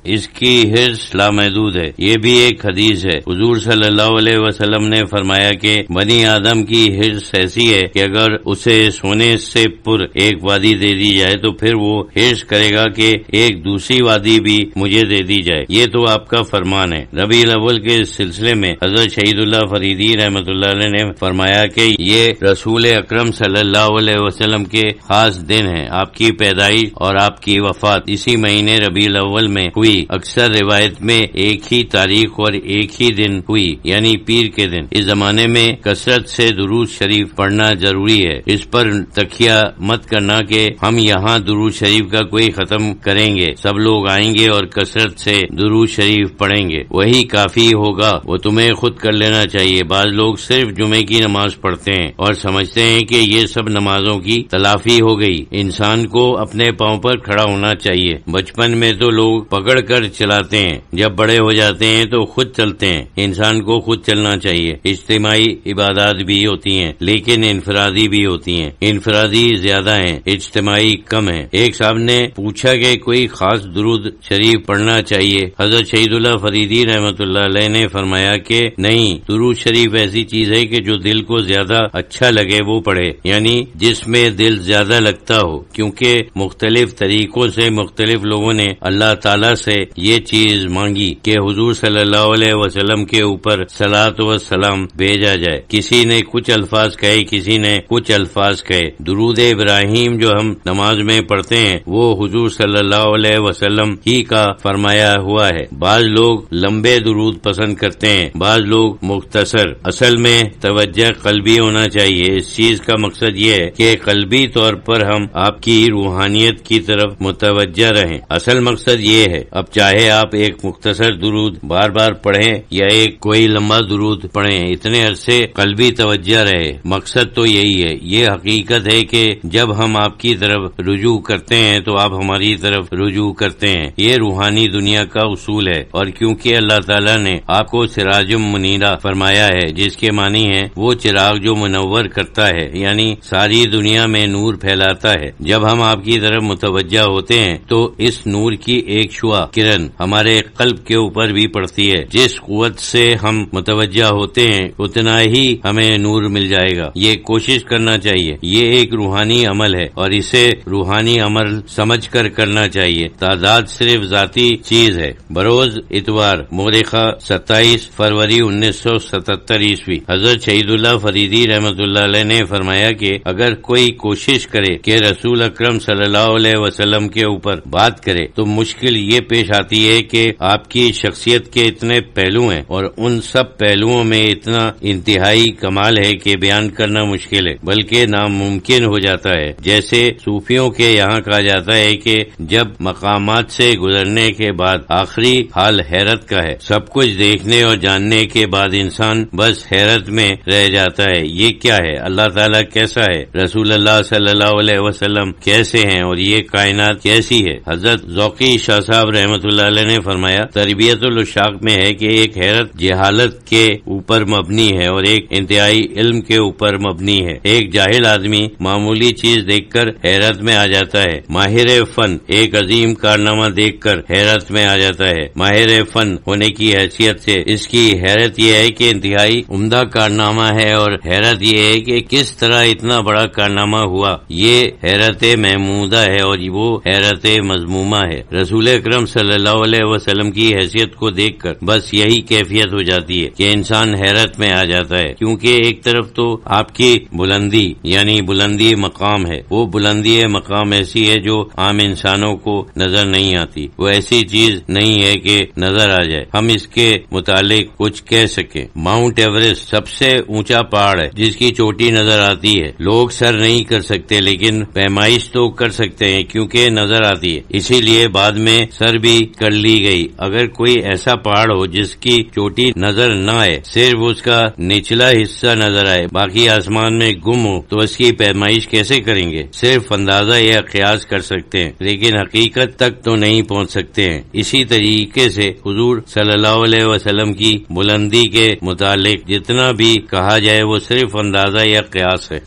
اس کی حرص لامحدود ہے۔ یہ بھی ایک حدیث ہے، حضور صلی اللہ علیہ وسلم نے فرمایا کہ بنی آدم کی حرص ایسی ہے کہ اگر اسے سونے سے پر ایک وادی دے دی جائے تو پھر وہ حرص کرے گا کہ ایک دوسری وادی بھی مجھے دے دی جائے۔ یہ تو آپ کا فرمان ہے۔ ربیع الاول کے سلسلے میں حضرت شہید اللہ فریدی رحمۃ اللہ علیہ نے فرمایا کہ یہ رسول اکرم صلی اللہ علیہ وسلم کے خاص دن ہیں۔ آپ کی پیدائش اور آپ کی وفات اسی مہینے ربیع الاول میں ہوئی۔ اکثر روایت میں ایک ہی تاریخ اور ایک ہی دن ہوئی، یعنی پیر کے دن۔ اس زمانے میں کثرت سے درود شریف پڑھنا ضروری ہے۔ اس پر تکیہ مت کرنا کہ ہم یہاں درود شریف کا کوئی ختم کریں گے، سب لوگ آئیں گے اور کثرت سے درود شریف پڑھیں گے، وہی کافی ہوگا، وہ تمہیں خود کر لینا چاہیے۔ بعض لوگ صرف جمعے کی نماز پڑھتے ہیں اور سمجھتے ہیں کہ یہ سب نمازوں کی تلافی ہو گئی۔ انسان کو اپنے پاؤں پر کھڑا ہونا چاہیے۔ بچپن میں تو لوگ پکڑ کر چلاتے ہیں، جب بڑے ہو جاتے ہیں تو خود چلتے ہیں۔ انسان کو خود چلنا چاہیے۔ اجتماعی عبادات بھی ہوتی ہیں لیکن انفرادی بھی ہوتی ہیں۔ انفرادی زیادہ ہیں، اجتماعی کم ہیں۔ ایک صاحب نے پوچھا کہ کوئی خاص درود شریف پڑھنا چاہیے؟ حضرت شہید اللہ فریدی رحمۃ اللہ علیہ نے فرمایا کہ نہیں، درود شریف ایسی چیز ہے کہ جو دل کو زیادہ اچھا لگے وہ پڑھے، یعنی جس میں دل زیادہ لگتا ہو، کیونکہ مختلف طریقوں سے مختلف لوگوں نے اللہ تعالیٰ سے یہ چیز مانگی کہ حضور صلی اللہ علیہ وسلم کے اوپر صلاۃ و سلام بھیجا جائے۔ کسی نے کچھ الفاظ کہے، کسی نے کچھ الفاظ کہے۔ درود ابراہیم جو ہم نماز میں پڑھتے ہیں وہ حضور صلی اللہ علیہ وسلم ہی کا فرمایا ہوا ہے۔ بعض لوگ لمبے درود پسند کرتے ہیں، بعض لوگ مختصر۔ اصل میں توجہ قلبی ہونا چاہیے۔ اس چیز کا مقصد یہ ہے کہ قلبی طور پر ہم آپ کی روحانیت کی طرف متوجہ رہیں۔ اصل مقصد یہ ہے۔ اب چاہے آپ ایک مختصر درود بار بار پڑھیں یا ایک کوئی لمبا درود پڑھیں، اتنے عرصے قلبی توجہ رہے، مقصد تو یہی ہے۔ یہ حقیقت ہے کہ جب ہم آپ کی طرف رجوع کرتے ہیں تو آپ ہماری طرف رجوع کرتے ہیں۔ یہ روحانی دنیا کا اصول ہے، اور کیونکہ اللہ تعالیٰ نے آپ کو سراج منیرہ فرمایا ہے، جس کے معنی ہے وہ چراغ جو منور کرتا ہے، یعنی ساری دنیا میں نور پھیلاتا ہے۔ جب ہم آپ کی طرف متوجہ ہوتے ہیں تو اس نور کی ایک شعاع کرن ہمارے قلب کے اوپر بھی پڑتی ہے۔ جس قوت سے ہم متوجہ ہوتے ہیں اتنا ہی ہمیں نور مل جائے گا۔ یہ کوشش کرنا چاہیے۔ یہ ایک روحانی عمل ہے اور اسے روحانی عمل سمجھ کر کرنا چاہیے۔ تعداد صرف ذاتی چیز ہے۔ بروز اتوار مورخہ 27 فروری 1977 عیسوی حضرت شہید اللہ فریدی رحمۃ اللہ علیہ نے فرمایا کہ اگر کوئی کوشش کرے کہ رسول اکرم صلی اللہ علیہ وسلم کے اوپر بات کرے تو مشکل یہ پیش آتی ہے کہ آپ کی شخصیت کے اتنے پہلو ہیں اور ان سب پہلوؤں میں اتنا انتہائی کمال ہے کہ بیان کرنا مشکل ہے، بلکہ ناممکن ہو جاتا ہے۔ جیسے صوفیوں کے یہاں کہا جاتا ہے کہ جب مقامات سے گزرنے کے بعد آخری حال حیرت کا ہے، سب کچھ دیکھنے اور جاننے کے بعد انسان بس حیرت میں رہ جاتا ہے۔ یہ کیا ہے؟ اللہ تعالیٰ کیسا ہے؟ رسول اللہ صلی اللہ علیہ وسلم کیسے ہیں؟ اور یہ کائنات کیسی ہے؟ حضرت ذوقی شاہ صاحب رحمۃ اللہ علیہ نے فرمایا، تربیت الاشاق میں ہے کہ ایک حیرت جہالت کے اوپر مبنی ہے اور ایک انتہائی علم کے اوپر مبنی ہے۔ ایک جاہل آدمی معمولی چیز دیکھ کر حیرت میں آ جاتا ہے، ماہر فن ایک عظیم کارنامہ دیکھ کر حیرت میں آ جاتا ہے۔ ماہر فن ہونے کی حیثیت سے اس کی حیرت یہ ہے کہ انتہائی عمدہ کارنامہ ہے، اور حیرت یہ ہے کہ کس طرح اتنا بڑا کارنامہ ہوا۔ یہ حیرت محمودہ ہے اور وہ حیرت مذمومہ ہے۔ رسول اکرم صلی اللہ علیہ وسلم کی حیثیت کو دیکھ کر بس یہی کیفیت ہو جاتی ہے کہ انسان حیرت میں آ جاتا ہے، کیونکہ ایک طرف تو آپ کی بلندی یعنی بلندی مقام ہے، وہ بلندی مقام ایسی ہے جو عام انسانوں کو نظر نہیں آتی، وہ ایسی چیز نہیں ہے کہ نظر آ جائے ہم اس کے متعلق کچھ کہہ سکیں۔ ماؤنٹ ایورسٹ سب سے اونچا پہاڑ ہے جس کی چوٹی نظر آتی ہے، لوگ سر نہیں کر سکتے لیکن پیمائش تو کر سکتے ہیں کیونکہ نظر آتی ہے، اسی لیے بعد میں سر بھی کر لی گئی۔ اگر کوئی ایسا پہاڑ ہو جس کی چوٹی نظر نہ آئے، صرف اس کا نچلا حصہ نظر آئے، باقی آسمان میں گم ہو، تو اس کی پیمائش کیسے کریں گے؟ صرف اندازہ یا قیاس کر سکتے ہیں لیکن حقیقت تک تو نہیں پہنچ سکتے ہیں۔ اسی طریقے سے حضور صلی اللہ علیہ وسلم کی بلندی کے متعلق جتنا بھی کہا جائے وہ صرف اندازہ یا قیاس ہے۔